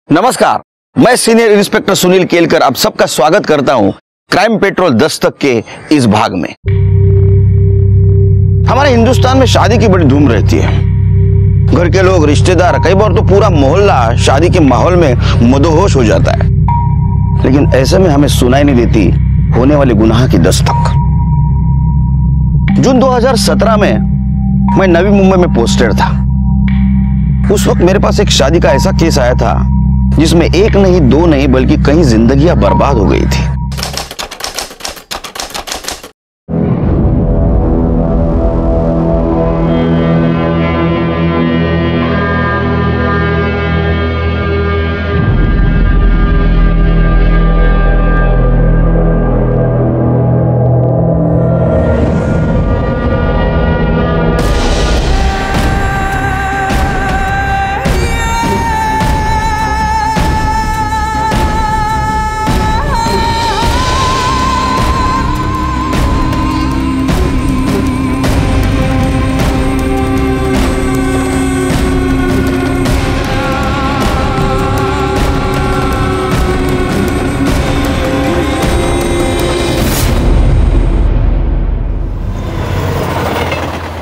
नमस्कार, मैं senior inspector Sunil Kelkar आप सबका स्वागत करता हूं क्राइम पेट्रोल दस्तक के इस भाग में। हमारे हिंदुस्तान में शादी की बड़ी धूम रहती है। घर के लोग, रिश्तेदार, कई बार तो पूरा मोहल्ला शादी के माहौल में मदहोश हो जाता है। लेकिन ऐसे में हमें सुनाई नहीं देती होने वाले गुनाह की दस्तक। जून 2017 में मैं नवी मुंबई में पोस्टेड था। उस वक्त मेरे पास एक शादी का ऐसा केस आया था जिसमें एक नहीं, दो नहीं, बल्कि कई जिंदगियां बर्बाद हो गई थी।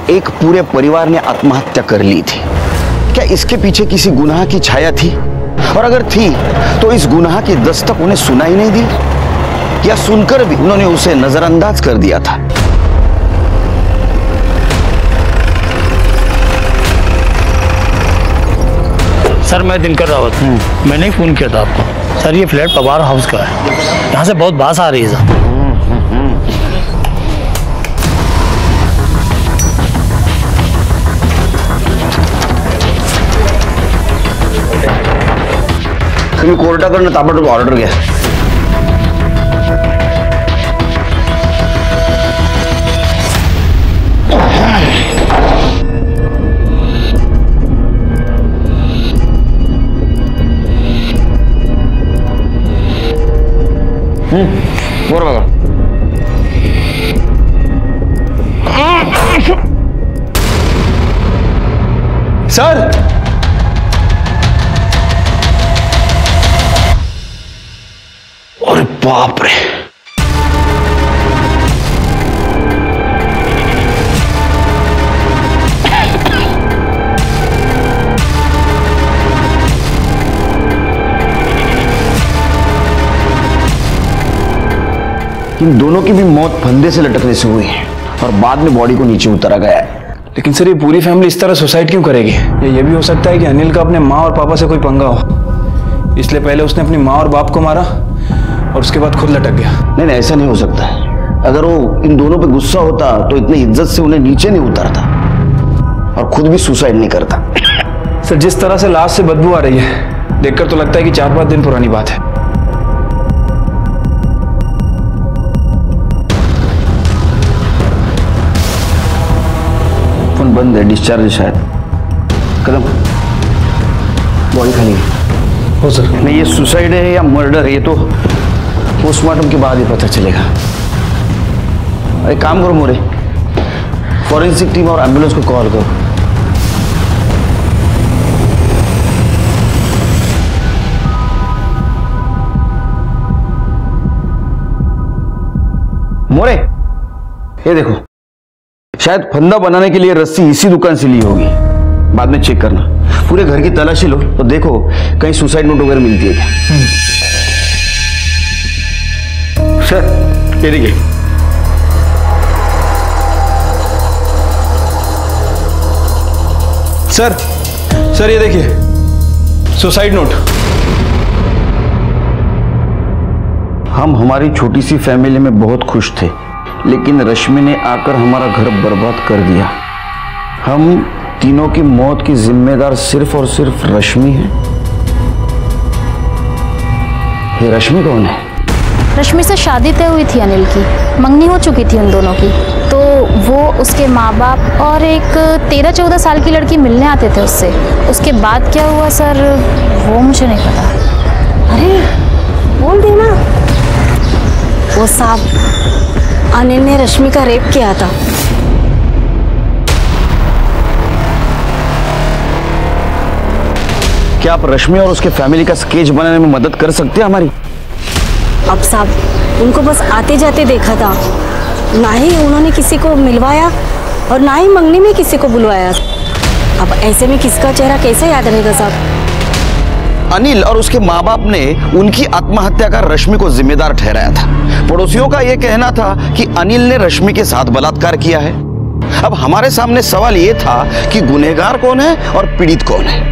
एक पूरे परिवार ने आत्महत्या कर ली थी। क्या इसके पीछे किसी गुनाह की छाया थी? और अगर थी तो इस गुनाह की दस्तक उन्हें सुनाई नहीं दी, या सुनकर भी उन्होंने उसे नजरअंदाज कर दिया था? सर, मैं दिनकर रावत हूँ। मैंने ही फोन किया था आपको। सर, ये फ्लैट पवार हाउस का है। यहाँ से बहुत बास आ रही है सर। तुम्ही कोर्टाकडनं ताबडतोब ऑर्डर घ्या। वर बघा। सर, अरे बाप रे, इन दोनों की भी मौत फंदे से लटकने से हुई है और बाद में बॉडी को नीचे उतारा गया है। लेकिन सर, ये पूरी फैमिली इस तरह सुसाइड क्यों करेगी? ये भी हो सकता है कि अनिल का अपने माँ और पापा से कोई पंगा हो, इसलिए पहले उसने अपनी माँ और बाप को मारा और उसके बाद खुद लटक गया। नहीं, ऐसा नहीं हो सकता है। अगर वो इन दोनों पे गुस्सा होता तो इतनी इज्जत से उन्हें नीचे नहीं उतारता और खुद भी सुसाइड नहीं करता। सर, जिस तरह से लाश से बदबू आ रही है, देखकर तो लगता है कि 4-5 दिन पुरानी बात है। फोन बंद है, डिस्चार्ज है शायद। कदम, बॉडी खाली है। हो सर, नहीं, ये सुसाइड है या मर्डर है ये तो पोस्टमार्टम के बाद ही पता चलेगा। अरे काम करो मोरे, फॉरेंसिक टीम और एम्बुलेंस को कॉल करो। मोरे, ये देखो, शायद फंदा बनाने के लिए रस्सी इसी दुकान से ली होगी। बाद में चेक करना। पूरे घर की तलाशी लो तो देखो कहीं सुसाइड नोट वगैरह मिलती है क्या। सर, ये देखिए। सर ये देखिए, सुसाइड नोट। हम हमारी छोटी सी फैमिली में बहुत खुश थे, लेकिन रश्मि ने आकर हमारा घर बर्बाद कर दिया। हम तीनों की मौत की जिम्मेदार सिर्फ और सिर्फ रश्मि है। ये रश्मि कौन है? रश्मि से शादी तय हुई थी अनिल की, मंगनी हो चुकी थी उन दोनों की, तो वो, उसके माँ बाप और एक 13-14 साल की लड़की मिलने आते थे उससे। उसके बाद क्या हुआ सर, वो मुझे नहीं पता। अरे बोल देना। वो साहब, अनिल ने रश्मि का रेप किया था। क्या आप रश्मि और उसके फैमिली का स्केच बनाने में मदद कर सकते हैं हमारी? अब साहब उनको बस आते जाते देखा था, ना ही उन्होंने किसी को मिलवाया और ना ही मंगनी में किसी को बुलवाया। अब ऐसे में किसका चेहरा कैसे याद रहेगा साहब? अनिल और उसके माँ बाप ने उनकी आत्महत्या का रश्मि को जिम्मेदार ठहराया था। पड़ोसियों का यह कहना था कि अनिल ने रश्मि के साथ बलात्कार किया है। अब हमारे सामने सवाल यह था कि गुनहगार कौन है और पीड़ित कौन है,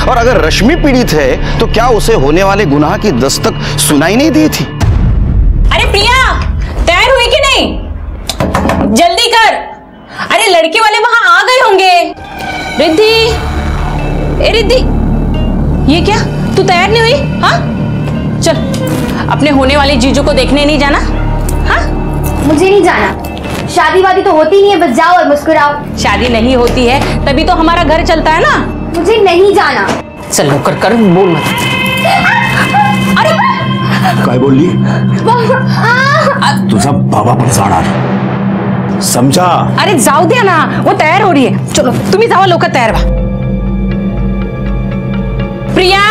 और अगर रश्मि पीड़ित है तो क्या उसे होने वाले गुनाह की दस्तक सुनाई नहीं दी थी? अरे प्रिया, तैयार हुई कि नहीं? जल्दी कर। अरे लड़के वाले वहां आ गए होंगे। रिद्धि, ए रिद्धि, ये क्या तू तैयार नहीं हुई? हाँ चल, अपने होने वाले जीजू को देखने नहीं जाना? हाँ मुझे नहीं जाना, शादी वादी तो होती नहीं है, बस जाओ और मुस्कुराओ। शादी नहीं होती है तभी तो हमारा घर चलता है ना। मुझे नहीं जाना। चलो कर कर, बोल मत। अरे काय बोलली? तुझा बाबा पण जाणार, समझा? अरे जाऊ द्या ना, वो तयार हो रही है। चलो तुम्ही जावा लवकर, तयार व्हा। प्रिया,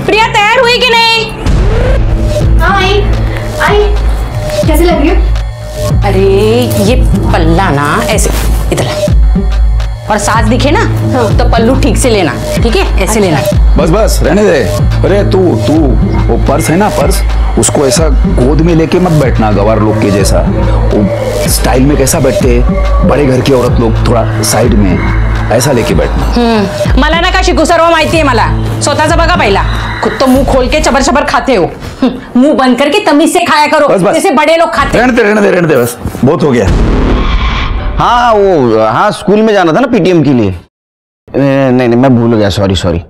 प्रिया तैयार हुई कि नहीं? हाँ आई। कैसे लग रही हो? अरे ये पल्ला ना ऐसे इधर और साज दिखे ना तो पल्लू ठीक से लेना, ठीक है? ऐसे लेना। बस बस रहने दे। अरे तू वो पर्स है ना, पर्स उसको ऐसा गोद में लेके मत बैठना गवार लोग के जैसा। वो स्टाइल में कैसा बैठते बड़े घर की औरत लोग, थोड़ा साइड में ऐसा लेके बैठना। मला ना का शिकू, सर्व माहिती आहे मला। स्वतःचा बघा पहिला, खुद तो मुंह खोल के चबर चबर खाते हो। मुंह बंद करके तमीज से खाया करो, जैसे बड़े लोग खाते। रहने दे बस, बहुत हो गया। हाँ स्कूल में जाना था ना पीटीएम के लिए। नहीं मैं भूल गया, सॉरी।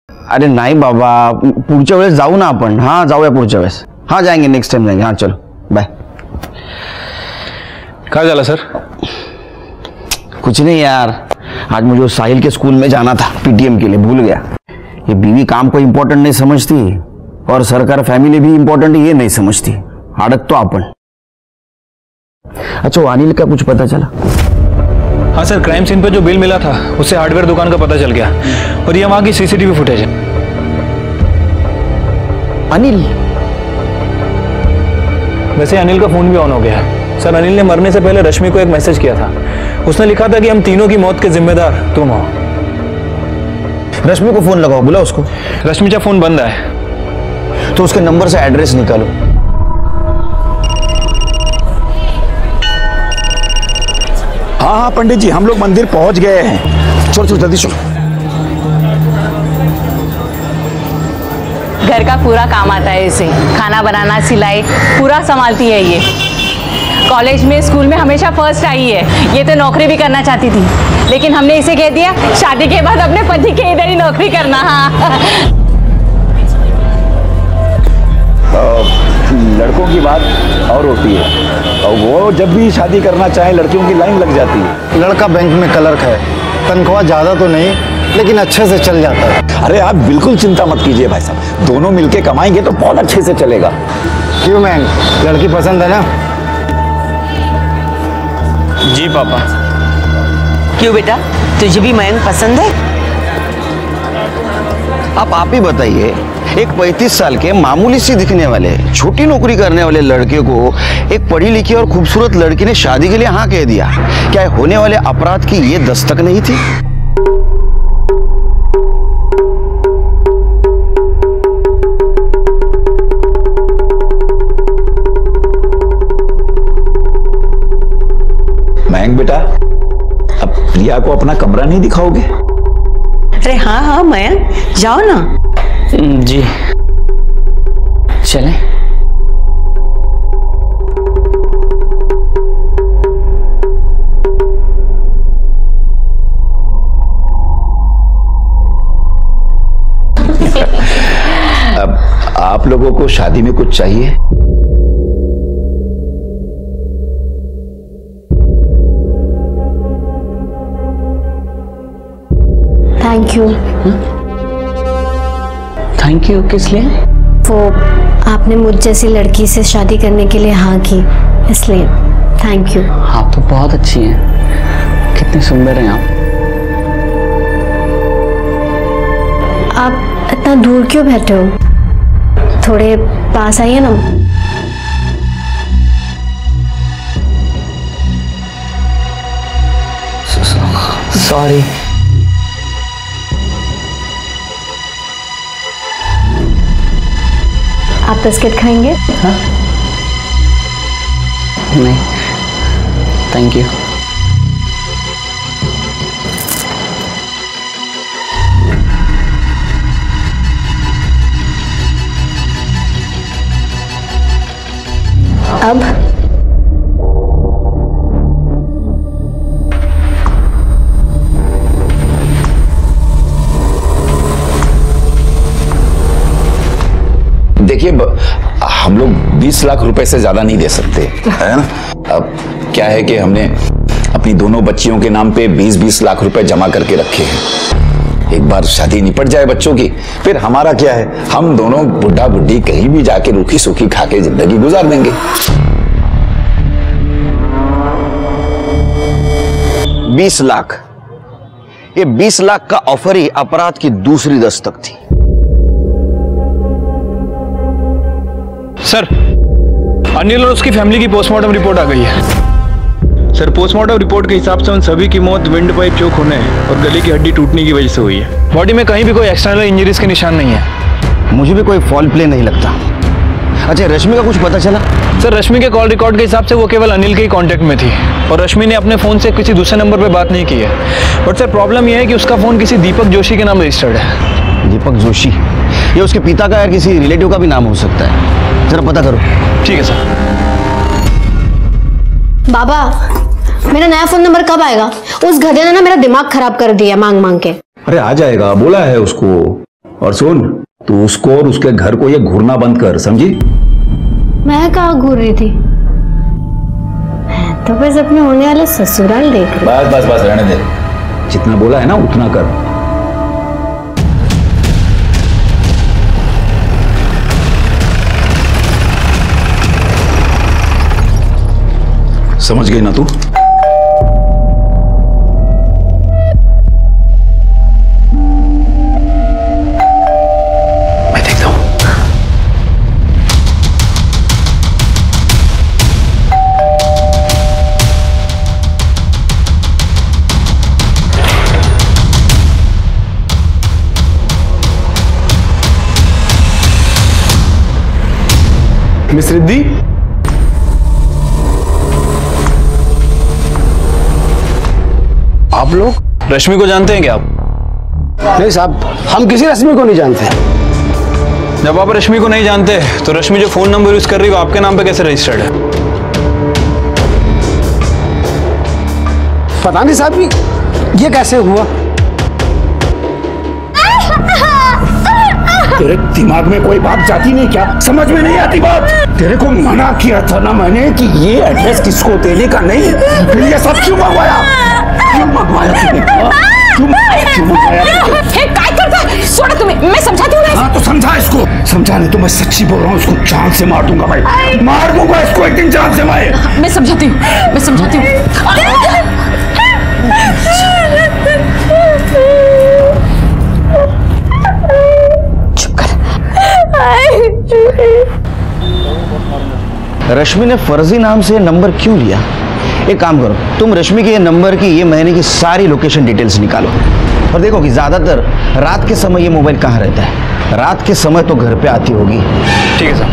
अरे नाही बाबा, पुढच्या वेळेस जाऊ ना आपण। हाँ जाऊया पुढच्या वेळेस। हाँ जाएंगे, नेक्स्ट टाइम जाएंगे। हाँ चलो बाय। क्या झाला सर? कुछ नहीं यार, आज मुझे साहिल के स्कूल में जाना था पीटीएम के लिए, भूल गया। ये बीवी काम को इम्पोर्टेंट नहीं समझती और सरकार फैमिली भी इम्पोर्टेंट ये नहीं समझती। अड़क तो अपन। अच्छा, अनिल का कुछ पता चला? हाँ सर, क्राइम सीन पे जो बिल मिला था उससे हार्डवेयर दुकान का पता चल गया, और ये वहां की सीसीटीवी फुटेज है। अनिल? वैसे अनिल का फोन भी ऑन हो गया है सर। अनिल ने मरने से पहले रश्मि को एक मैसेज किया था। उसने लिखा था कि हम तीनों की मौत के जिम्मेदार तुम हो। रश्मि को फोन लगाओ, बुला उसको। रश्मि का फोन बंद है। तो उसके नंबर से एड्रेस निकालो। हाँ पंडित जी, हम लोग मंदिर पहुंच गए हैं। चलो जल्दी चलो। घर का पूरा काम आता है इसे, खाना बनाना, सिलाई पूरा संभालती है ये। कॉलेज में, स्कूल में हमेशा फर्स्ट आई है। ये तो नौकरी भी करना चाहती थी, लेकिन हमने इसे कह दिया शादी के बाद अपने पति के इधर ही नौकरी करना। हाँ लड़कों की बात और होती है, और वो जब भी शादी करना चाहे लड़कियों की लाइन लग जाती है। लड़का बैंक में क्लर्क है, तनख्वाह ज़्यादा तो नहीं लेकिन अच्छे से चल जाता है। अरे आप बिल्कुल चिंता मत कीजिए भाई साहब, दोनों मिलके कमाएंगे तो बहुत अच्छे से चलेगा। क्यों मैम, लड़की पसंद है ना? जी पापा। क्यों बेटा, तुझे भी मयंक पसंद है? अब आप ही बताइए, एक 35 साल के मामूली सी दिखने वाले, छोटी नौकरी करने वाले लड़के को एक पढ़ी लिखी और खूबसूरत लड़की ने शादी के लिए हाँ कह दिया। क्या होने वाले अपराध की ये दस्तक नहीं थी? मयंक बेटा, अब प्रिया को अपना कमरा नहीं दिखाओगे? अरे हाँ मयंक, जाओ ना। जी चलें। अब आप लोगों को शादी में कुछ चाहिए? Thank you. थैंक यू किस लिए? वो आपने मुझ जैसी लड़की से शादी करने के लिए हाँ की, इसलिए थैंक यू। आप तो बहुत अच्छी हैं, कितनी सुंदर हैं आप। इतना दूर क्यों बैठे हो? थोड़े पास आइए ना। सॉरी। आप बिस्किट खाएंगे? हाँ? नहीं, थैंक यू। अब देखिए, हम लोग 20 लाख रुपए से ज्यादा नहीं दे सकते, है ना। अब क्या है कि हमने अपनी दोनों बच्चियों के नाम पे 20-20 लाख रुपए जमा करके रखे हैं। एक बार शादी निपट जाए बच्चों की, फिर हमारा क्या है, हम दोनों बुढ़ा बुढ़ी कहीं भी जाके रूखी सूखी खा के जिंदगी गुजार देंगे। 20 लाख, ये 20 लाख का ऑफर ही अपराध की दूसरी दस्तक थी। सर, अनिल और उसकी फैमिली की पोस्टमार्टम रिपोर्ट आ गई है। सर, पोस्टमार्टम रिपोर्ट के हिसाब से उन सभी की मौत विंड पाइप चोक होने और गले की हड्डी टूटने की वजह से हुई है। बॉडी में कहीं भी कोई एक्सटर्नल इंजरीज के निशान नहीं है। मुझे भी कोई फॉल प्ले नहीं लगता। अच्छा, रश्मि का कुछ पता चला? सर, रश्मि के कॉल रिकॉर्ड के हिसाब से वो केवल अनिल के ही कांटेक्ट में थी और रश्मि ने अपने फोन से किसी दूसरे नंबर पर बात नहीं की है। बट सर, प्रॉब्लम यह है कि उसका फोन किसी दीपक जोशी के नाम रजिस्टर्ड है। दीपक जोशी? ये उसके पिता का या किसी रिलेटिव का भी नाम हो सकता है, जरा पता करो। ठीक है सर। बाबा, मेरा नया फोन नंबर कब आएगा? उस गधे ने ना मेरा दिमाग खराब कर दिया मांग मांग के। अरे आ जाएगा, बोला है उसको। और सुन, तू उसको और उसके घर को ये घूरना बंद कर, समझी? मैं कहाँ घूर रही थी? तो बस अपने होने वाले ससुराल देख रही। बस बस बस, रहने दे। जितना बोला है ना उतना कर। समझ गई ना तू? मैं देखता हूं। मिस रिद्धि, आप लोग रश्मि को जानते हैं क्या आप? नहीं साहब, हम किसी रश्मि को नहीं जानते। जब आप रश्मि को नहीं जानते तो रश्मि जो फोन नंबर यूज कर रही है वो आपके नाम पे कैसे रजिस्टर्ड है? पता नहीं साहब, ये कैसे हुआ? तेरे दिमाग में कोई बात जाती नहीं क्या? समझ में नहीं आती बात? तेरे को मना किया था ना मैंने कि ये एड्रेस किसको देने का नहीं है, फिर ये सब क्यों मंगवाया? क्यों मंगवाया तूने? क्यों मंगवाया? काय करता है? छोड़ो तुम्हें, मैं समझाती हूँ। हाँ तो समझा इसको। समझा नहीं तो मैं सच्ची बोल रहा हूँ, इसको जान से मार दूंगा भाई, मार दूंगा इसको एक दिन जान से मारे। मैं समझाती हूँ, मैं समझाती हूँ। रश्मि ने फर्जी नाम से नंबर क्यों लिया? एक काम करो, तुम रश्मि के ये नंबर की ये महीने की सारी लोकेशन डिटेल्स निकालो और देखो कि ज्यादातर रात के समय ये मोबाइल कहाँ रहता है। रात के समय तो घर पे आती होगी। ठीक है सर।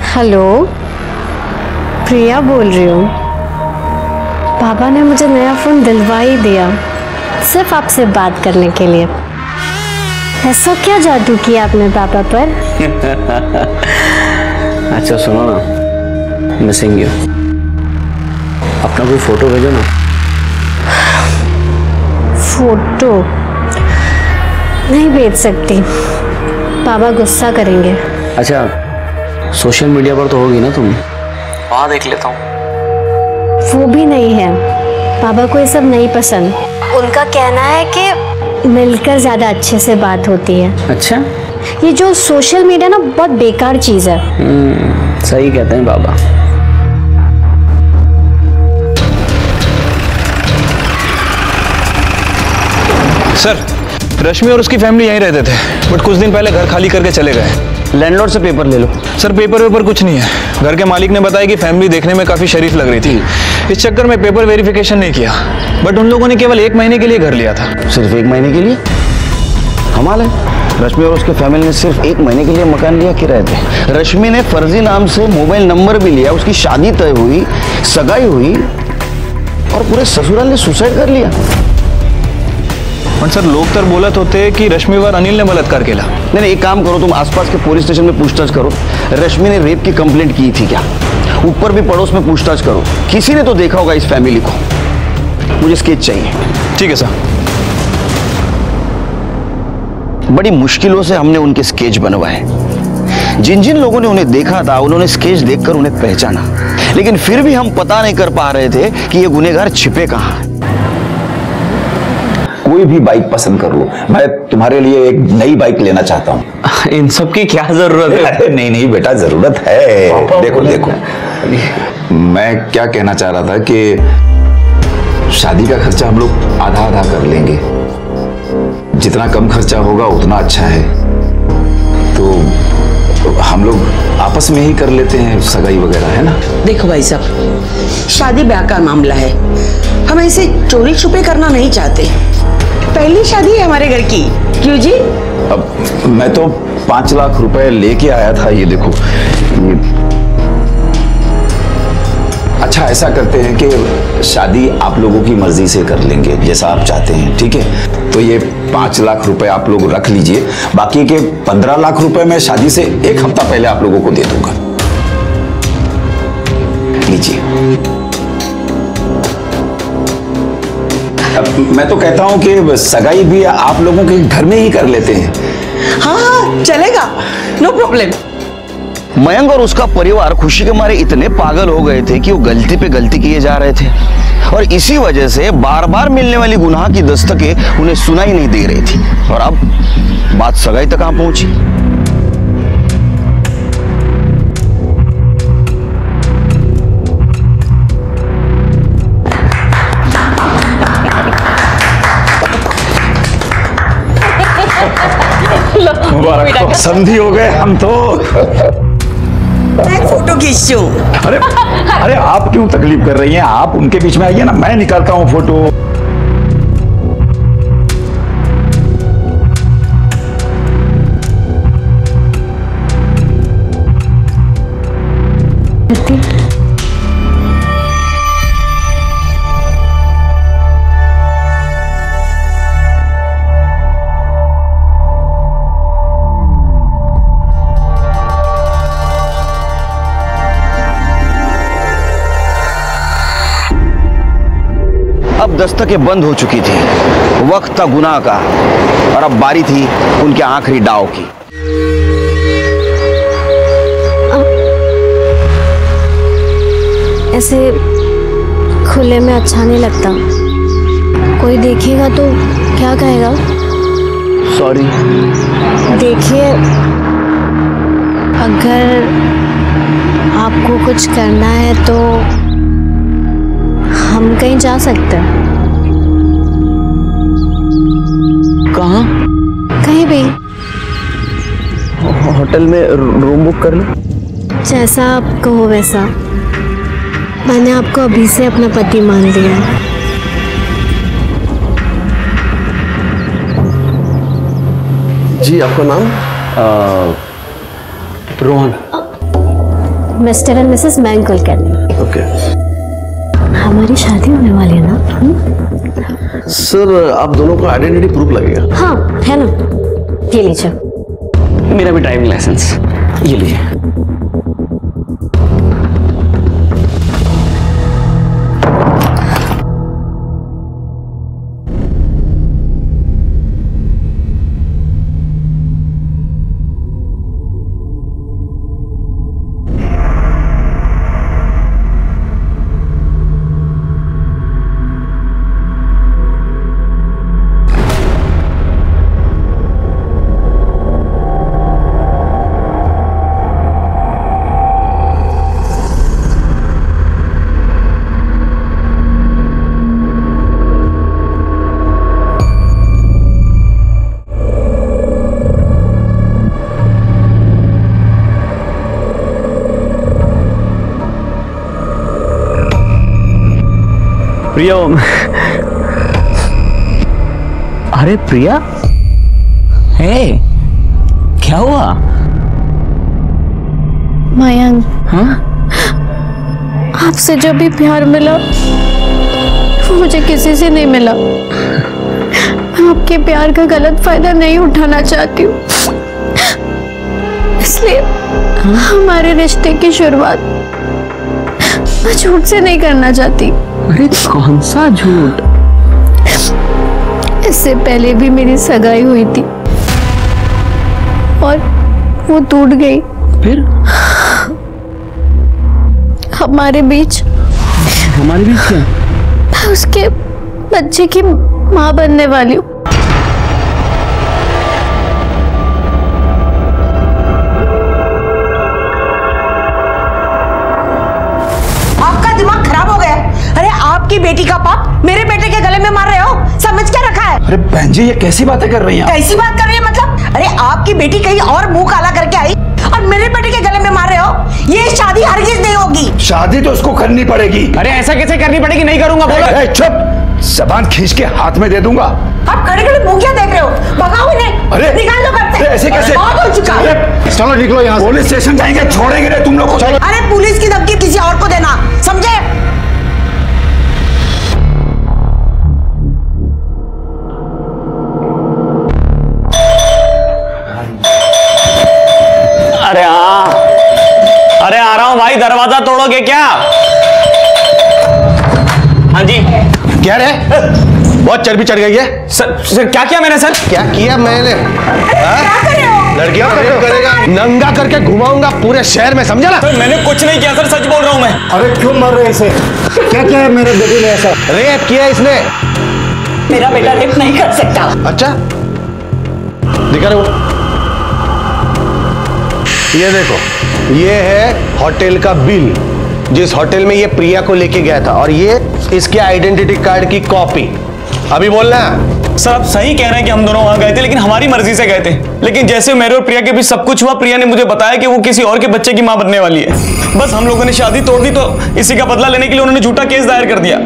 हेलो, प्रिया बोल रही हूँ। पापा ने मुझे नया फोन दिलवा ही दिया, सिर्फ आपसे बात करने के लिए। ऐसा क्या जादू किया आपने पापा पर? अच्छा सुनो ना, मिसिंग यू, अपना कोई फोटो भेजो ना। फोटो नहीं भेज सकती, पापा गुस्सा करेंगे। अच्छा, सोशल मीडिया पर तो होगी ना तुम? वहाँ देख लेता हूँ। वो भी नहीं है, पापा को ये सब नहीं पसंद। उनका कहना है कि मिलकर ज्यादा अच्छे से बात होती है। अच्छा, ये जो सोशल मीडिया ना बहुत बेकार चीज है। सही कहते हैं बाबा। सर, रश्मि और उसकी फैमिली यहीं रहते थे, बट कुछ दिन पहले घर खाली करके चले गए। लैंडलॉर्ड से पेपर ले लो। सर, पेपर वेपर कुछ नहीं है। घर के मालिक ने बताया कि फैमिली देखने में काफी शरीफ लग रही थी, इस चक्कर में पेपर वेरिफिकेशन नहीं किया। बट उन लोगों ने केवल 1 महीने के लिए घर लिया था। सिर्फ 1 महीने के लिए? कमाल है, रश्मि और उसके फैमिली ने सिर्फ 1 महीने के लिए मकान लिया किराए पे। रश्मि ने फर्जी नाम से मोबाइल नंबर भी लिया, उसकी शादी तय हुई, सगाई हुई और पूरे ससुराल ने सुसाइड कर लिया। बट सर, लोग तो बोलत होते कि रश्मि और अनिल ने बलात्कार किया। नहीं, एक काम करो, तुम आसपास के पुलिस स्टेशन में पूछताछ करो। रश्मि ने रेप की कंप्लेंट की थी क्या? ऊपर भी पड़ोस में पूछताछ करो, किसी ने तो देखा होगा इस फैमिली को। मुझे स्केच चाहिए। ठीक है सर। बड़ी मुश्किलों से हमने उनके स्केच बनवाए। जिन जिन लोगों ने उन्हें देखा था, उन्होंने स्केच देखकर उन्हें पहचाना, लेकिन फिर भी हम पता नहीं कर पा रहे थे कि ये गुनहगार छिपे कहां। कोई भी बाइक पसंद कर लो, मैं तुम्हारे लिए एक नई बाइक लेना चाहता हूँ। इन सब की क्या जरूरत है? अरे नहीं बेटा, जरूरत है। देखो, मैं क्या कहना चाह रहा था कि शादी का खर्चा हम लोग आधा आधा कर लेंगे। जितना कम खर्चा होगा उतना अच्छा है। तो हम लोग आपस में ही कर लेते हैं सगाई वगैरह, है ना? देखो भाई साहब, शादी ब्याह का मामला है, हम ऐसे चोरी छुपे करना नहीं चाहते। पहली शादी है हमारे घर की, क्यों जी? अब मैं तो 5 लाख रुपए लेके आया था। ये देखो, ये अच्छा, ऐसा करते हैं कि शादी आप लोगों की मर्जी से कर लेंगे, जैसा आप चाहते हैं, ठीक है? तो ये 5 लाख रुपए आप लोग रख लीजिए, बाकी के 15 लाख रुपए मैं शादी से 1 हफ्ता पहले आप लोगों को दे दूंगा। लीजिए। अब मैं तो कहता हूं कि सगाई भी आप लोगों के घर में ही कर लेते हैं। हाँ, चलेगा, नो प्रॉब्लम। मयंक और उसका परिवार खुशी के मारे इतने पागल हो गए थे कि वो गलती पे गलती किए जा रहे थे, और इसी वजह से बार बार मिलने वाली गुनाह की दस्तकें उन्हें सुनाई नहीं दे रही थी। और अब बात सगाई तक कहां पहुंची। समझी हो गए हम तो। मैं फोटो खींचूं। अरे आप क्यों तकलीफ कर रही हैं? आप उनके बीच में आइए ना, मैं निकालता हूं फोटो। अब दस्तकें बंद हो चुकी थी, वक्त था गुनाह का, और अब बारी थी उनके आखिरी दाव की। ऐसे खुले में अच्छा नहीं लगता, कोई देखेगा तो क्या कहेगा? सॉरी। देखिए, अगर आपको कुछ करना है तो हम कहीं जा सकते हैं। कहाँ? कहीं भी। होटल में रूम बुक कर लो। जैसा आप कहो वैसा। मैंने आपको अभी से अपना पति मान लिया है। जी, आपका नाम? Rohan. Mister and Mrs Mayank Kulkarni. Okay. हमारी शादी होने वाली है ना? सर, आप दोनों को आइडेंटिटी प्रूफ लगेगा। हाँ, है ना? ये लीजिए। मेरा भी ड्राइविंग लाइसेंस, ये लीजिए। प्रिया। अरे प्रिया, हे क्या हुआ? मयंक, हाँ? आपसे जब भी प्यार मिला वो मुझे किसी से नहीं मिला। मैं आपके प्यार का गलत फायदा नहीं उठाना चाहती हूँ, इसलिए हमारे रिश्ते की शुरुआत मैं झूठ से नहीं करना चाहती। अरे कौन सा झूठ? इससे पहले भी मेरी सगाई हुई थी और वो टूट गई। फिर हमारे बीच क्या? मैं उसके बच्चे की माँ बनने वाली हूँ। आपका दिमाग खराब हो गया। अरे आपकी बेटी का पाप मेरे बेटे के गले में मार रहे हो, समझ क्या रखा है? अरे बहन जी, ये कैसी बातें कर रही हैं? कैसी बात कर रही है मतलब? अरे आपकी बेटी कहीं और मुंह काला करके आई और मेरे बेटे के गले में मार रहे हो। ये शादी हरगिज नहीं होगी। शादी तो उसको करनी पड़ेगी। अरे ऐसा कैसे करनी पड़ेगी? नहीं करूंगा, बोलो। चुप, जबान खींच के हाथ में दे दूंगा। आप खड़े खड़े मुंह क्या देख रहे हो? भगाओ इन्हें। अरे निकाल दो घर से। ऐसे कैसे? बहुत हो चुका है। चलो निकलो यहाँ से। पुलिस स्टेशन जाएंगे, छोड़ेंगे नहीं तुम लोग को। अरे पुलिस की धमकी किसी और को देना, समझे? अरे हाँ, अरे आ रहा हूँ भाई, दरवाजा तोड़ोगे क्या? हाँ जी। क्या रे, बहुत चर्बी चढ़ गई है। सर क्या किया मैंने? सर क्या किया मैंने? लड़कियों को रेप करेगा, नंगा करके घुमाऊंगा पूरे शहर में, समझा ना? सर मैंने कुछ नहीं किया सर, सच बोल रहा हूँ मैं। अरे क्यों मर रहे इसे? क्या किया है मेरे बेटे ने ऐसा? रेप किया इसने। मेरा बेटा रेप नहीं कर सकता। अच्छा दिखा रहे हो? ये देखो, ये है होटल का बिल, जिस होटल में ये प्रिया को लेके गया था, और ये इसके आइडेंटिटी कार्ड की कॉपी। अभी बोलना। सर आप सही कह रहे हैं कि हम दोनों वहां गए थे, लेकिन हमारी मर्जी से गए थे। लेकिन जैसे मेरे और प्रिया के बीच सब कुछ हुआ, प्रिया ने मुझे बताया कि वो किसी और के बच्चे की मां बनने वाली है। बस हम लोगों ने शादी तोड़ दी, तो इसी का बदला लेने के लिए उन्होंने झूठा केस दायर कर दिया।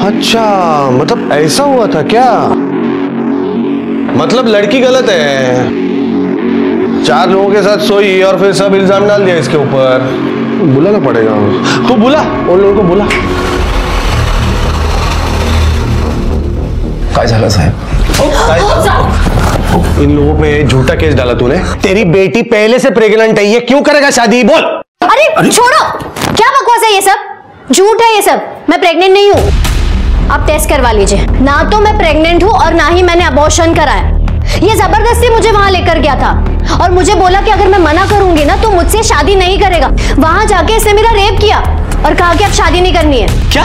अच्छा, मतलब ऐसा हुआ था क्या? मतलब लड़की गलत है, 4 लोगों के साथ सोई और फिर सब इल्जाम डाल दिया इसके ऊपर। बुलाना पड़ेगा, तू बुला उन लोगों को, बुला। काय झालं साहब? इन लोगों पे झूठा केस डाला तूने। तेरी बेटी पहले से प्रेग्नेंट है, ये क्यों करेगा शादी? बोल। अरे छोड़ो, क्या बकवास है ये सब? झूठ है ये सब। मैं प्रेग्नेंट नहीं हूँ। आप टेस्ट करवा लीजिए। ना तो मैं प्रेग्नेंट हूँ और ना ही मैंने अबॉर्शन कराया। ये जबरदस्ती मुझे वहां लेकर गया था और मुझे बोला कि अगर मैं मना करूंगी ना तो मुझसे शादी नहीं करेगा। वहां जाके इसने मेरा रेप किया और कहा कि अब शादी नहीं करनी है। क्या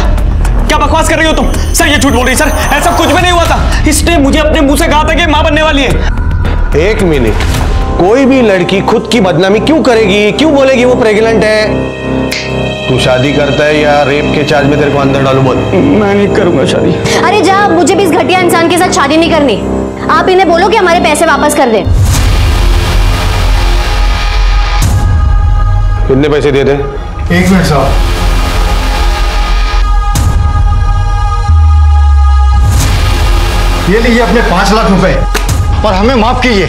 क्या बकवास कर रही हो तुम? सर ये झूठ बोल रही है। सर ऐसा कुछ भी नहीं हुआ था। इसने मुझे अपने मुंह से कहा था कि मां बनने वाली है। एक मिनट, कोई भी लड़की खुद की बदनामी क्यों करेगी? क्यों बोलेगी वो प्रेग्नेंट है? तू शादी करता है या रेप के चार्ज में तेरे को अंदर डालू? बोल। मैं नहीं करूंगा शादी। अरे जा, मुझे भी इस घटिया इंसान के साथ शादी नहीं करनी। आप इन्हें बोलो कि हमारे पैसे वापस कर दें। कितने पैसे दे दे? 1 मिनट साहब। ये लीजिए अपने 5 लाख रुपए और हमें माफ कीजिए।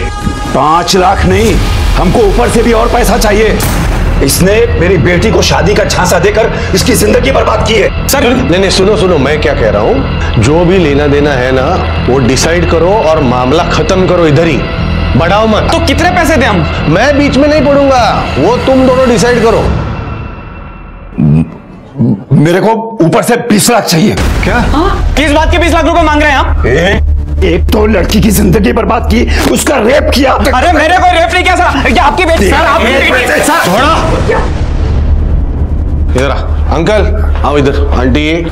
5 लाख नहीं, हमको ऊपर से भी और पैसा चाहिए। इसने मेरी बेटी को शादी का झांसा देकर इसकी जिंदगी बर्बाद की है। सर नहीं, सुनो, मैं क्या कह रहा हूँ, जो भी लेना देना है ना वो डिसाइड करो और मामला खत्म करो, इधर ही, बढ़ाओ मत। तो कितने पैसे दें हम? मैं बीच में नहीं पड़ूंगा, वो तुम दोनों डिसाइड करो। मेरे को ऊपर से 20 लाख चाहिए। क्या? किस बात के 20 लाख रुपए मांग रहे हैं आप? एक तो लड़की की जिंदगी बर्बाद की, उसका रेप किया। अरे मैंने कोई रेप नहीं किया सर। क्या आपकी बेटी? सर आपकी बेटी? छोड़ो, इधर आ। अंकल आओ इधर। आंटी,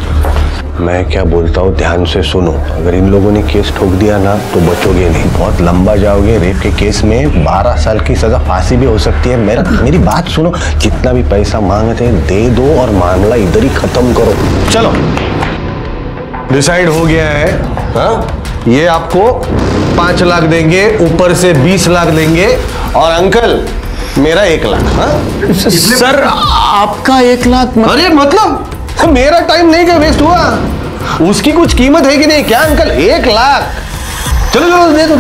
मैं क्या बोलता हूँ ध्यान से सुनो। अगर इन लोगों ने केस ठोक दिया ना तो बचोगे नहीं, बहुत लंबा जाओगे। रेप के केस में 12 साल की सजा, फांसी भी हो सकती है। मेरी बात सुनो, जितना भी पैसा मांगते हैं दे दो और मामला इधर ही खत्म करो। चलो, डिसाइड हो गया है। हाँ, ये आपको 5 लाख देंगे, ऊपर से 20 लाख देंगे, और अंकल मेरा 1 लाख। हाँ? सर आपका 1 लाख? अरे मतलब मेरा टाइम नहीं क्या वेस्ट हुआ? उसकी कुछ कीमत है कि नहीं क्या अंकल? 1 लाख। चलो चलो दे दो।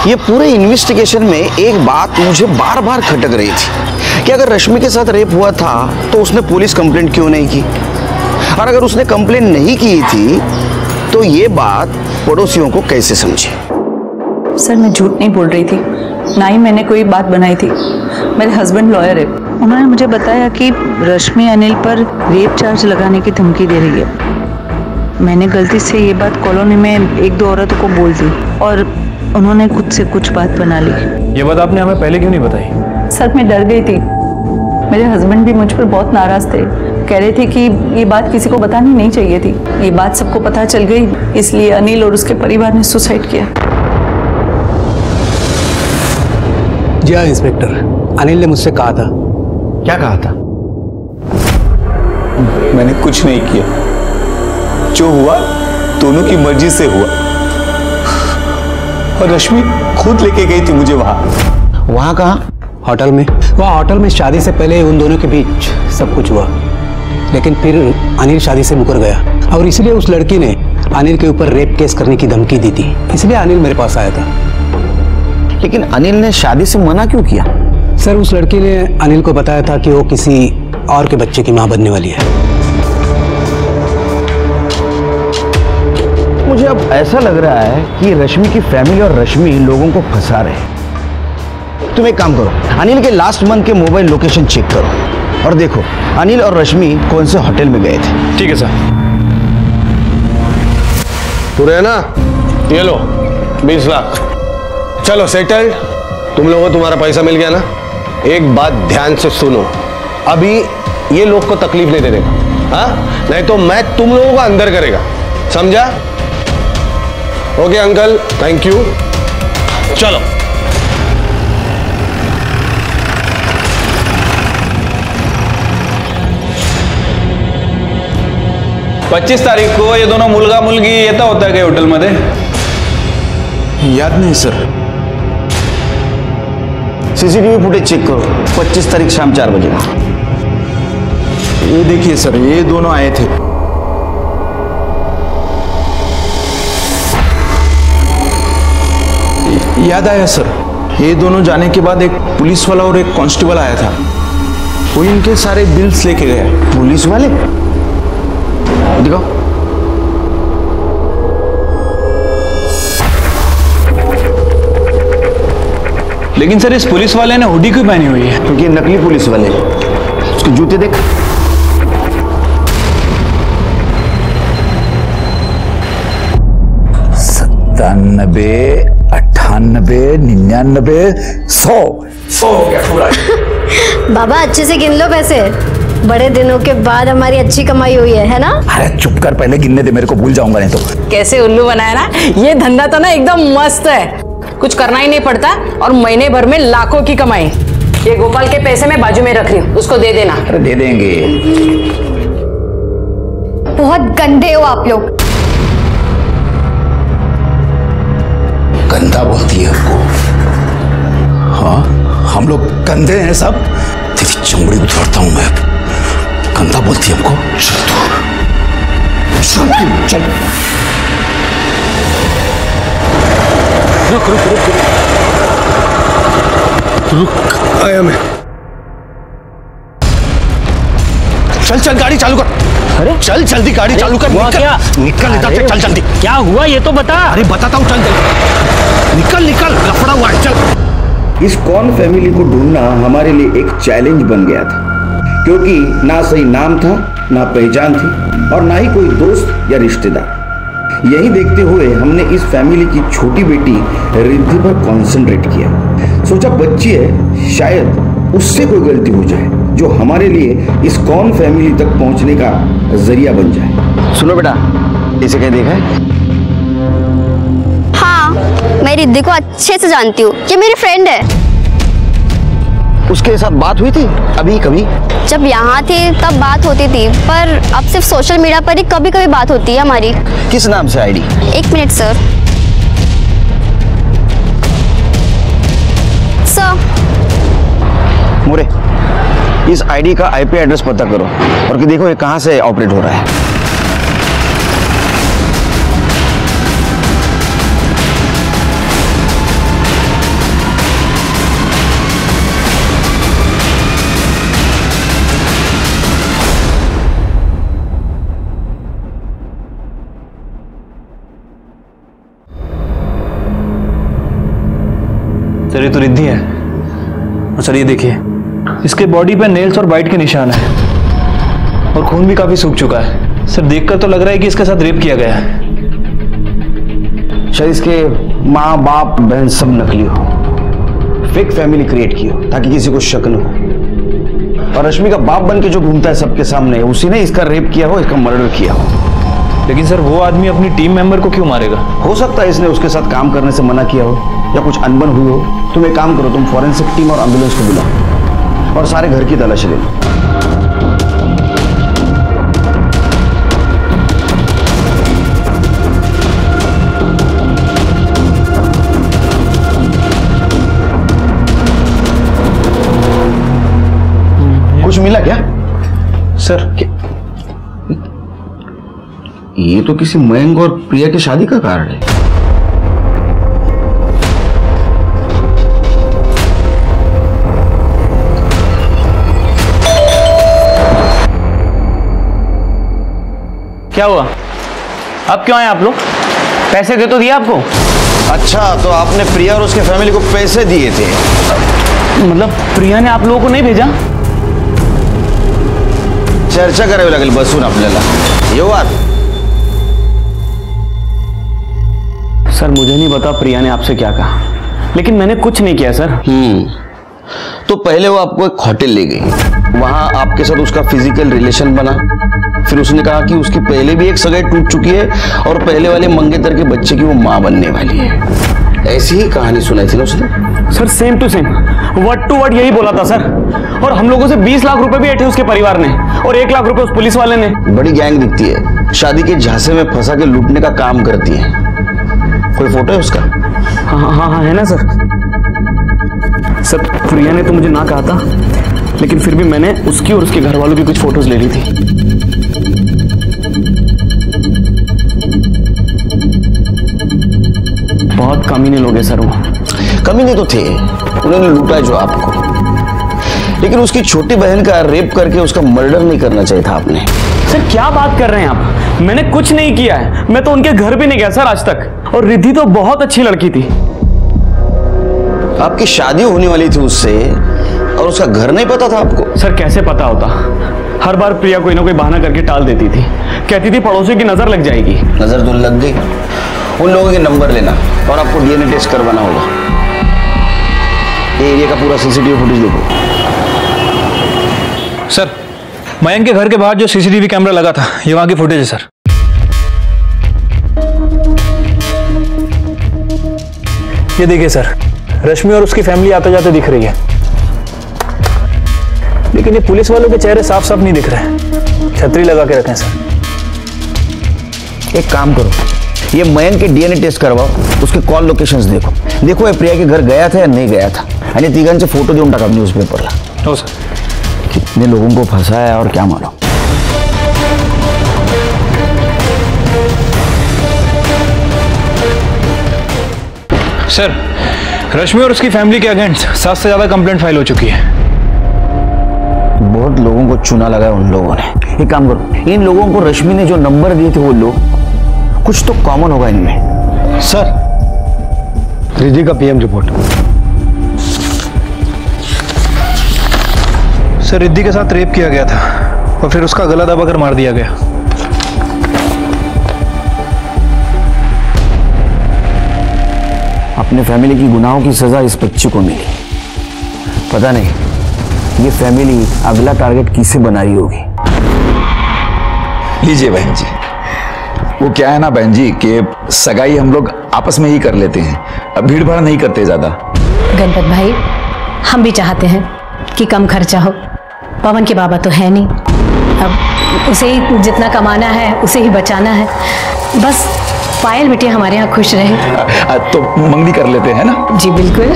ये पूरे इन्वेस्टिगेशन में एक बात मुझे बार बार खटक रही थी कि अगर रश्मि के साथ रेप हुआ था तो उसने पुलिस कंप्लेंट क्यों नहीं की, और अगर उसने कंप्लेंट नहीं की थी तो ये बात पड़ोसियों को कैसे समझे? सर मैं झूठ नहीं बोल रही थी, ना ही मैंने कोई बात बनाई थी। मेरे हस्बैंड लॉयर है, उन्होंने मुझे बताया कि रश्मि अनिल पर रेप चार्ज लगाने की धमकी दे रही है। मैंने गलती से ये बात कॉलोनी में 1-2 औरतों को बोल दी और उन्होंने खुद से कुछ बात बना ली। ये बात आपने हमें पहले क्यों नहीं बताई? सर मैं डर गई थी, मेरे हस्बैंड भी मुझ पर बहुत नाराज थे, कह रहे थे कि ये बात किसी को बतानी नहीं चाहिए थी। ये बात सबको पता चल गई, इसलिए अनिल और उसके परिवार ने सुसाइड किया। जी हाँ इंस्पेक्टर, अनिल ने मुझसे कहा था। क्या कहा था? मैंने कुछ नहीं किया, जो हुआ दोनों की मर्जी से हुआ, और रश्मि खुद लेके गई थी मुझे वहां। वहां कहाँ? होटल में। वहाँ होटल में शादी से पहले उन दोनों के बीच सब कुछ हुआ, लेकिन फिर अनिल शादी से मुकर गया और इसलिए उस लड़की ने अनिल के ऊपर रेप केस करने की धमकी दी थी, इसलिए अनिल मेरे पास आया था। लेकिन अनिल ने शादी से मना क्यों किया? सर उस लड़की ने अनिल को बताया था कि वो किसी और के बच्चे की मां बनने वाली है। मुझे अब ऐसा लग रहा है कि रश्मि की फैमिली और रश्मि लोगों को फंसा रहे हैं। तुम एक काम करो, अनिल के लास्ट मंथ के मोबाइल लोकेशन चेक करो और देखो अनिल और रश्मि कौन से होटल में गए थे। ठीक है सर। पूरे है ना? ये लो 20 लाख। चलो सेटल्ड। तुम लोगों को तुम्हारा पैसा मिल गया ना? एक बात ध्यान से सुनो, अभी ये लोग को तकलीफ नहीं देने का, हाँ? नहीं तो मैं तुम लोगों को अंदर करेगा, समझा? Okay uncle, thank you. चलो। पच्चीस तारीख को ये दोनों मुलगा मुलगी येता होता काय होटल मध्ये? याद नहीं सर। सीसीटीवी फुटेज चेक करो, 25 तारीख शाम 4 बजे। ये देखिए सर, ये दोनों आए थे। याद आया सर, ये दोनों जाने के बाद एक पुलिस वाला और एक कांस्टेबल आया था, वो इनके सारे बिल्स लेके गया। पुलिस वाले? दिखाओ। लेकिन सर इस पुलिस वाले ने हुडी क्यों पहनी हुई है? क्योंकि नकली पुलिस वाले, उसके जूते देख। सत्तानबे, 98, 99, 100 हो गया पूरा। बाबा अच्छे से गिन लो पैसे, बड़े दिनों के बाद हमारी अच्छी कमाई हुई है ना? अरे चुप कर, पहले गिनने दे मेरे को, भूल जाऊंगा नहीं तो। कैसे उल्लू बनाया ना, ये धंधा तो ना एकदम मस्त है, कुछ करना ही नहीं पड़ता और महीने भर में लाखों की कमाई। ये गोपाल के पैसे मैं बाजू में रख रही हूँ, उसको दे देना। अरे दे देंगे। बहुत गंदे हो आप लोग। गंदा बोलती है हमको? हाँ हम लोग गंदे हैं सब? तेरी चमड़ी उतारता हूं मैं। गंदा बोलती है हमको? चल चल। रुक रुक रुक रुक, आया मैं। चल चल गाड़ी चालू कर। अरे चल जल्दी गाड़ी चालू कर। निकल क्या? निकल इधर से, चल जल्दी। क्या हुआ ये तो बता। अरे बताता हूँ, चल जल्दी। निकल निकल, लफड़ा हुआ है, चल। इस कौन फैमिली को ढूंढना हमारे लिए एक चैलेंज बन गया था, क्योंकि ना सही नाम था, ना पहचान थी और ना ही कोई दोस्त या रिश्तेदार। यही देखते हुए हमने इस फैमिली की छोटी बेटी रिद्धि पर कंसंट्रेट किया। सोचा बच्ची है, शायद उससे कोई गलती हो जाए जो हमारे लिए इस कौन फैमिली तक पहुंचने का जरिया बन जाए। सुनो बेटा, इसे क्या देखा है? हाँ, मैं रिद्धि को अच्छे से जानती हूँ, ये मेरी फ्रेंड है। उसके साथ बात हुई थी अभी कभी? जब यहाँ थी तब बात होती थी, पर अब सिर्फ सोशल मीडिया पर ही कभी कभी बात होती है हमारी। किस नाम से आईडी? 1 minute sir. मोरे इस आईडी का आईपी एड्रेस पता करो और कि देखो ये कहां से ऑपरेट हो रहा है। सर ये तो रिद्धि है। और सर ये देखिए, इसके बॉडी पे नेल्स और बाइट के निशान है और खून भी काफी सूख चुका है। सर देखकर तो लग रहा है कि इसके साथ रेप किया गया है। शायद इसके माँ बाप बहन सब नकली हो, फेक फैमिली क्रिएट की हो ताकि किसी को शक न हो। और रश्मि का बाप बन के जो घूमता है सबके सामने, उसी ने इसका रेप किया हो, इसका मर्डर किया हो। लेकिन सर वो आदमी अपनी टीम मेंबर को क्यों मारेगा? हो सकता है इसने उसके साथ काम करने से मना किया हो या कुछ अनबन हुई हो। तुम एक काम करो, तुम फॉरेंसिक टीम और एम्बुलेंस को बुलाओ और सारे घर की तलाशी ले लो। कुछ मिला क्या सर? ये तो किसी मयंक और प्रिया की शादी का कार्ड है। क्या हुआ? अब क्यों आए आप लोग? पैसे दे तो दिए आपको। अच्छा, तो आपने प्रिया और उसके फैमिली को पैसे दिए थे? मतलब प्रिया ने आप लोगों को नहीं भेजा? चर्चा करावी लागेल बसून आपल्याला। येऊ आत। सर मुझे नहीं पता प्रिया ने आपसे क्या कहा, लेकिन मैंने कुछ नहीं किया सर। तो पहले वो आपको एक होटल ले गई, वहां आपके साथ उसका फिजिकल रिलेशन बना, फिर उसने कहा कि उसकी पहले भी एक सगाई टूट चुकी है और पहले वाले मंगेतर के बच्चे की वो मां बनने वाली है। ऐसी ही कहानी सुनाई थी ना उसने? Sir same to same, word to word यही बोला था सर। और हम लोगों से 20 लाख रुपए भी ऐठे उसके परिवार ने और 1 लाख रुपए उस पुलिस वाले ने। बड़ी गैंग दिखती है, शादी के झांसे में फंसा के लूटने का काम करती है। कोई फोटो है उसका? हाँ है ना सर। सर प्रिया ने तो मुझे ना कहा था, लेकिन फिर भी मैंने उसकी और उसके घर वालों की कुछ फोटोज ले ली थी। बहुत कमीने लोग हैं सर वो। कमीने तो थे, उन्होंने लूटा जो आपको, लेकिन उसकी छोटी बहन का रेप करके उसका मर्डर नहीं करना चाहिए था आपने। सर क्या बात कर रहे हैं आप? मैंने कुछ नहीं किया है, मैं तो उनके घर भी नहीं गया सर आज तक। और रिद्धि तो बहुत अच्छी लड़की थी। आपकी शादी होने वाली थी उससे और उसका घर नहीं पता था आपको? सर कैसे पता होता? हर बार प्रिया कोई ना कोई बहाना करके टाल देती थी, कहती थी पड़ोसियों की नजर लग जाएगी। नजर तो लग गई। उन लोगों के नंबर लेना और आपको डीएनए टेस्ट करवाना होगा। ये एरिया का पूरा सीसीटीवी फुटेज देखो। सर मयंक के घर के बाहर जो सीसीटीवी कैमरा लगा था, ये वहां की फुटेज है सर। ये देखिए सर, रश्मि और उसकी फैमिली आते जाते दिख रही है, लेकिन ये पुलिस वालों के चेहरे साफ साफ नहीं दिख रहे। छतरी लगा के रखें सर। एक काम करो, ये मयंक के डीएनए टेस्ट करवाओ, उसके कॉल लोकेशंस देखो। देखो ये प्रिया के घर गया था या नहीं गया था, आणि तिघांचे फोटो देऊन टाका न्यूज़पेपरला। हो सर। कितने लोगों को फंसाया और क्या मालूम। सर रश्मि और उसकी फैमिली के अगेंस्ट 7 से ज्यादा कंप्लेंट फाइल हो चुकी है। बहुत लोगों को चुना लगा उन लोगों ने। एक काम करो, इन लोगों को रश्मि ने जो नंबर दिए थे वो लोग, कुछ तो कॉमन होगा इनमें। सर रिद्धि का पीएम रिपोर्ट। सर रिद्धि के साथ रेप किया गया था और फिर उसका गला दबाकर मार दिया गया। अपने फैमिली की गुनाहों की सजा इस बच्चे को मिली। पता नहीं ये फैमिली अगला टारगेट किसे बना रही होगी। लीजिए बहन जी। वो क्या है ना बहन जी कि सगाई हम लोग आपस में ही कर लेते हैं, अब भीड़ भाड़ नहीं करते ज्यादा। गणपत भाई, हम भी चाहते हैं कि कम खर्चा हो। पवन के बाबा तो है नहीं, अब उसे ही जितना कमाना है उसे ही बचाना है। बस पायल बिटिया हमारे यहाँ खुश रहे। तो मंगनी कर लेते हैं ना? जी बिल्कुल।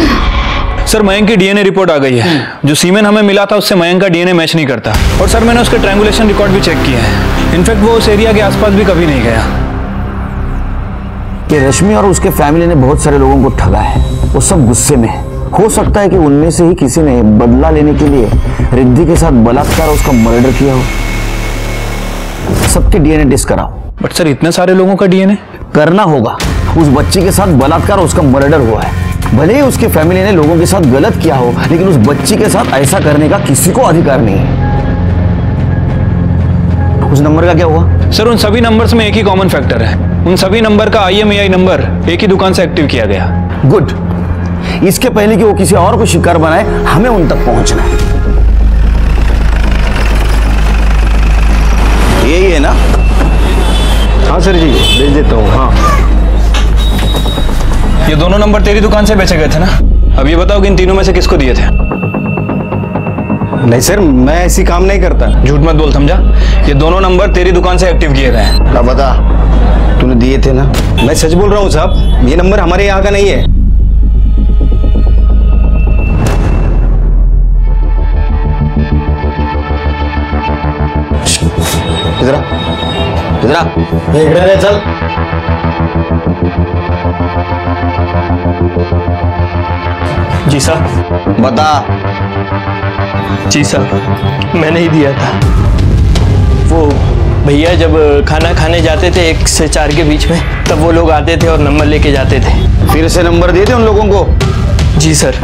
सर मयंक की डीएनए रिपोर्ट आ गई है। जो सीमेन हमें मिला था उससे मयंक का डीएनए मैच नहीं करता। और सर मैंने उसके ट्रायंगुलेशन रिकॉर्ड भी चेक किया है। इनफैक्ट वो उस एरिया के आसपास भी कभी नहीं गया। कि रश्मि और उसके फैमिली ने बहुत सारे लोगों को ठगा है, वो सब गुस्से में है। हो सकता है कि उनमें से ही किसी ने बदला लेने के लिए रिद्धि के साथ बलात्कार और उसका मर्डर किया हो। सबके डीएनए टेस्ट कराओ। बट सर इतने सारे लोगों का डीएनए करना होगा। उस बच्ची के साथ बलात्कार और उसका मर्डर हुआ है। भले ही उसके फैमिली ने लोगों के साथ गलत किया हो, लेकिन उस बच्ची के साथ ऐसा करने का किसी को अधिकार नहीं है। उस नंबर का क्या हुआ? सर उन सभी नंबर्स में एक ही कॉमन फैक्टर है। उन सभी नंबर का IMEI नंबर एक ही दुकान से एक्टिव किया गया। गुड। इसके पहले कि वो किसी और को शिकार बनाए, हमें उन तक पहुंचना है। यही है ना? हाँ सर जी, भेज देता हूँ। हाँ, ये दोनों नंबर तेरी दुकान से बेचे गए थे ना? अब ये बताओ कि इन तीनों में से किसको दिए थे? नहीं सर, मैं ऐसी काम नहीं करता। झूठ मत बोल, समझा? ये दोनों नंबर तेरी दुकान से एक्टिव किए गए हैं। अब बता, तूने दिए थे ना? मैं सच बोल रहा हूँ साहब, ये नंबर हमारे यहाँ का नहीं है। इधर चल। जी साहब। बता। जी साहब, मैंने ही दिया था। वो भैया जब खाना खाने जाते थे 1 से 4 के बीच में, तब वो लोग आते थे और नंबर लेके जाते थे। फिर से नंबर दिए थे उन लोगों को? जी सर।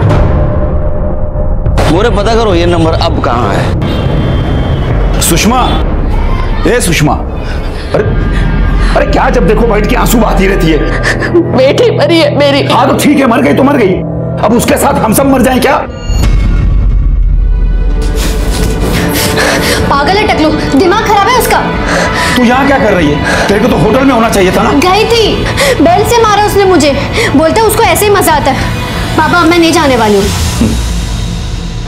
मोरे पता करो ये नंबर अब कहाँ है। सुषमा, ए सुषमा, अरे क्या जब देखो बैठ के आंसू बहाती रहती है? बेटी मरी है मेरी। हाँ तो ठीक है, मर गई तो मर गई, अब उसके साथ हम सब मर जाएं क्या? पागल है टकलू, दिमाग खराब है उसका। तू यहाँ क्या कर रही है? तेरे को तो होटल में होना चाहिए था ना। गई थी, बेल से मारा उसने मुझे, बोलते उसको ऐसे ही मजा आता है। पापा अब मैं नहीं जाने वाली हूँ।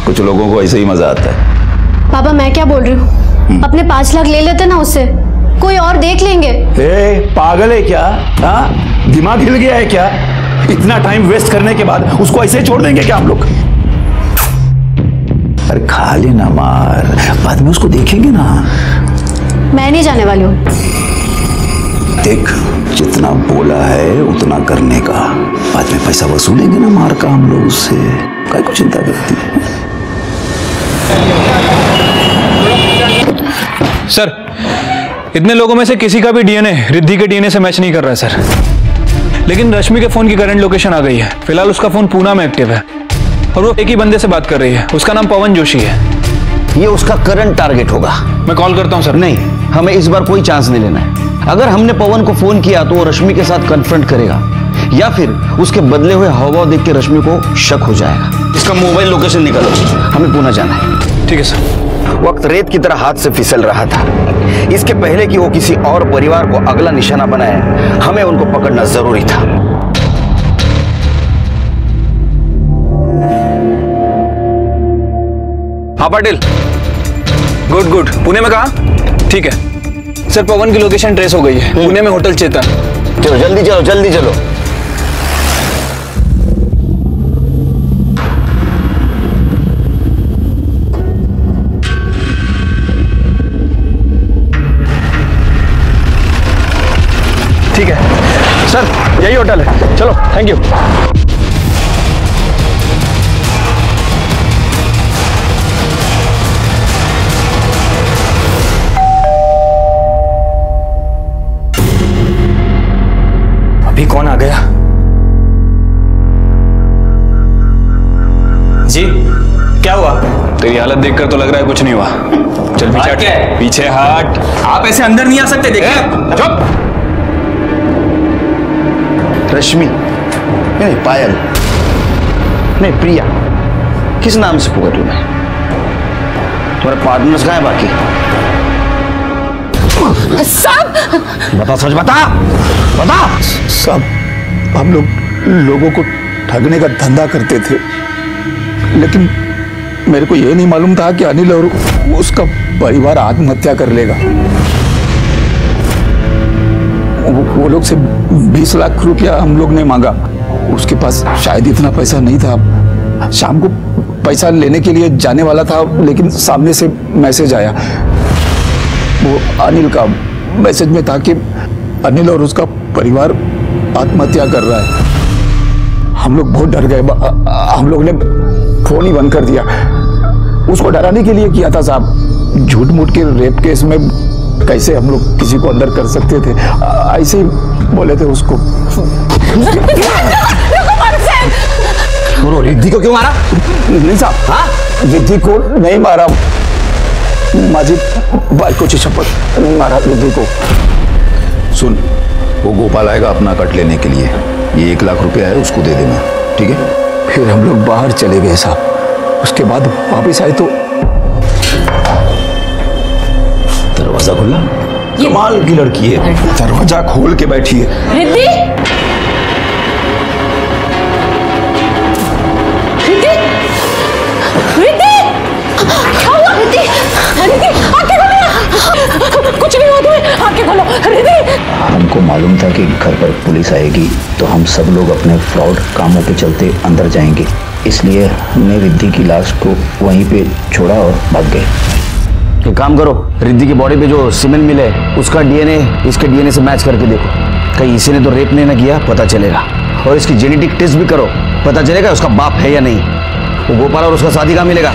कुछ लोगों को ऐसे ही मजा आता है। पापा मैं क्या बोल रही हूँ, अपने 5 लाख ले लेते ना उससे, कोई और देख लेंगे। ए, पागल है क्या? हाँ, दिमाग हिल गया है क्या? इतना टाइम वेस्ट करने के बाद उसको ऐसे छोड़ देंगे क्या हम लोग? अरे खा लेना मार, बाद में उसको देखेंगे ना। मैं नहीं जाने वाली हूँ। देख, जितना बोला है उतना करने का, बाद में पैसा वसूलेंगे ना मार का हम लोग उससे। काय को चिंता करती है? सर इतने लोगों में से किसी का भी डीएनए रिद्धि के डीएनए से मैच नहीं कर रहा है सर। लेकिन रश्मि के फोन की करंट लोकेशन आ गई है। फिलहाल उसका फोन पूना में एक्टिव है और वो एक ही बंदे से बात कर रही है। उसका नाम पवन जोशी है। ये उसका करंट टारगेट होगा। मैं कॉल करता हूँ सर। नहीं, हमें इस बार कोई चांस नहीं लेना है। अगर हमने पवन को फोन किया तो वो रश्मि के साथ कन्फ्रंट करेगा, या फिर उसके बदले हुए हावभाव देख के रश्मि को शक हो जाएगा। इसका मोबाइल लोकेशन निकालो, हमें पूना जाना है। ठीक है सर। वक्त रेत की तरह हाथ से फिसल रहा था। इसके पहले कि वो किसी और परिवार को अगला निशाना बनाए, हमें उनको पकड़ना जरूरी था। हाँ पाटिल, गुड गुड। पुणे में कहा? ठीक है सर, पवन की लोकेशन ट्रेस हो गई है। पुणे में होटल चेतन। चलो जल्दी चलो, जल्दी चलो। ठीक है सर, यही होटल है। चलो, थैंक यू। अभी कौन आ गया? जी क्या हुआ? तेरी हालत देखकर तो लग रहा है कुछ नहीं हुआ। चल पीछे हट। पीछे हट। आप ऐसे अंदर नहीं आ सकते। देखिए चुप। रश्मि नहीं, पायल नहीं, प्रिया। किस नाम से पुकारूं मैं? तुम्हारे पार्टनर्स कहाँ है बाकी? साहब बता, सच बता, बता। सब हम लोग लोगों को ठगने का धंधा करते थे, लेकिन मेरे को यह नहीं मालूम था कि अनिल और उसका परिवार आत्महत्या कर लेगा। वो लोग से 20 लाख रुपया हम लोग ने मांगा। उसके पास शायद इतना पैसा नहीं था, शाम को पैसा लेने के लिए जाने वाला था, लेकिन सामने से मैसेज आया। वो अनिल का मैसेज में था कि अनिल और उसका परिवार आत्महत्या कर रहा है। हम लोग बहुत डर गए। हम लोग ने फोन ही बंद कर दिया। उसको डराने के लिए किया था साहब। झूठ मूठ के रेप केस में कैसे हम लोग किसी को अंदर कर सकते थे, ऐसे ही बोले थे उसको। रिद्धि को क्यों मारा? नहीं साहब, हाँ रिद्धि को नहीं मारा, माझी बाइको की शपथ, नहीं मारा रिद्धि को। सुन, वो गोपाल आएगा अपना कट लेने के लिए, ये 1 लाख रुपया है, उसको दे देना, ठीक है? फिर हम लोग बाहर चले गए साहब। उसके बाद वापिस आए तो दरवाजा खुला। कमाल की लड़की है, दरवाजा खोल के बैठी है। रिद्धि, रिद्धि, रिद्धि, क्या हुआ? रिद्धि, रिद्धि, आंखें खोलो। कुछ नहीं हुआ तुम्हें, आंखें खोलो। रिद्धि, हमको मालूम था कि घर पर पुलिस आएगी तो हम सब लोग अपने फ्रॉड कामों के चलते अंदर जाएंगे, इसलिए हमने रिद्धि की लाश को वहीं पे छोड़ा और भाग गए। एक काम करो, रिद्धि की बॉडी पे जो सीमेंट मिले उसका डीएनए इसके डीएनए से मैच करके देखो, कहीं इसी ने तो रेप नहीं ना किया, पता चलेगा। और इसकी जेनेटिक टेस्ट भी करो, पता चलेगा उसका बाप है या नहीं। वो गोपाल और उसका साथी कहाँ मिलेगा?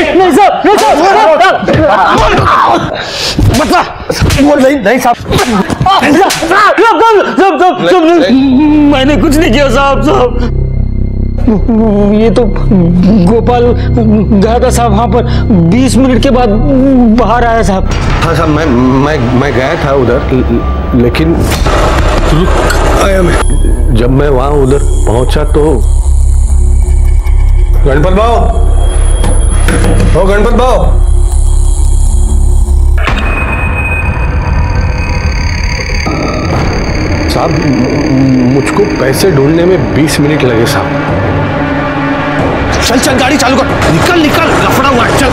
नहीं साहब, नहीं साहब, मैंने कुछ नहीं किया साहब। ये तो गोपाल गया था साहब वहाँ पर, 20 मिनट के बाद बाहर आया साहब। हाँ साहब, मैं गया था उधर, लेकिन रुक आया मैं। जब मैं वहाँ उधर पहुँचा तो गणपत भाव, ओ गणपत भाव, साहब मुझको पैसे ढूंढने में 20 मिनट लगे साहब। चल चल गाड़ी चालू कर, निकल निकल, लफड़ा हुआ चल।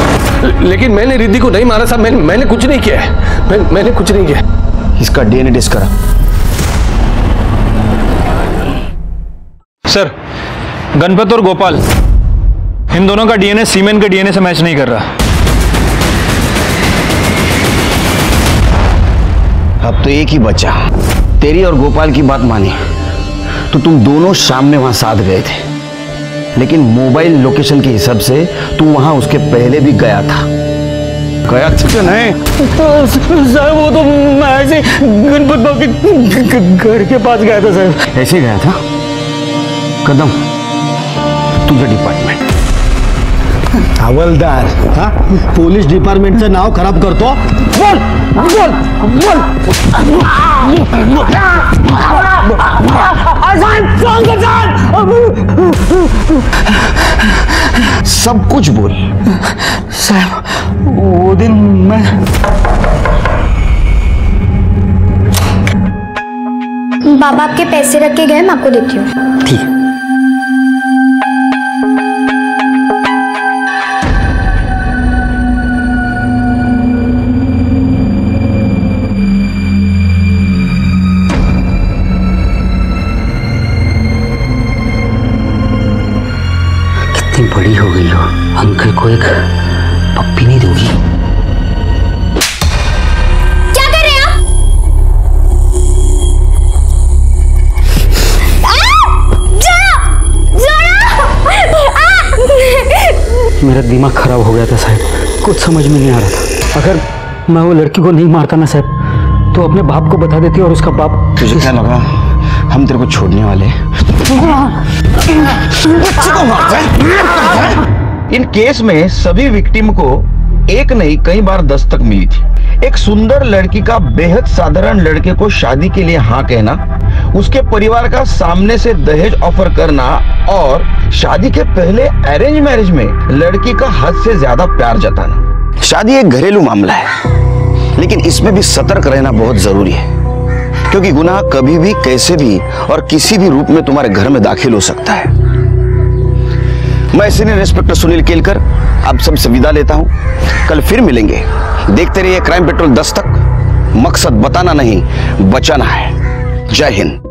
लेकिन मैंने रिद्धि को नहीं मारा साहब, मैंने कुछ नहीं किया है, मैंने कुछ नहीं किया। इसका डीएनए टेस्ट करा। सर, गणपत और गोपाल, इन दोनों का डीएनए सीमेंट के डीएनए से मैच नहीं कर रहा। अब तो एक ही बचा, तेरी और गोपाल की बात मानी तो तुम दोनों शाम में वहां साथ गए थे, लेकिन मोबाइल लोकेशन के हिसाब से तू वहां उसके पहले भी गया था। गया था नहीं? सर वो तो मैं ऐसे गणपत बाबू के घर के पास गया था सर। ऐसे गया था? कदम, तुझं डिपार्टमेंट हवलदार, हाँ पोलीस डिपार्टमेंटचं नाव खराब करतो। बोल बोल बोल, सब कुछ बोल। साहब वो दिन मैं बाबा आपके पैसे रख के गए, मैं आपको देती हूँ। ठीक है। कितनी बड़ी हो गई हो, अंकल को एक पप्पी नहीं दोगी? क्या कर रहे हैं आप? मेरा दिमाग खराब हो गया था साहब, कुछ समझ में नहीं आ रहा था। अगर मैं वो लड़की को नहीं मारता ना साहब, तो अपने बाप को बता देती और उसका बाप। तुझे क्या लगा हम तेरे को छोड़ने वाले? इन केस में सभी विक्टिम को एक नहीं कई बार दस्तक मिली थी। एक सुंदर लड़की का बेहद साधारण लड़के को शादी के लिए हाँ कहना, उसके परिवार का सामने से दहेज ऑफर करना और शादी के पहले अरेंज मैरिज में लड़की का हद से ज्यादा प्यार जताना। शादी एक घरेलू मामला है, लेकिन इसमें भी सतर्क रहना बहुत जरूरी है, क्योंकि गुनाह कभी भी कैसे भी और किसी भी रूप में तुम्हारे घर में दाखिल हो सकता है। मैं सीनियर इंस्पेक्टर सुनील केलकर अब सबसे विदा लेता हूं। कल फिर मिलेंगे। देखते रहिए क्राइम पेट्रोल 10 तक। मकसद बताना नहीं, बचाना है। जय हिंद।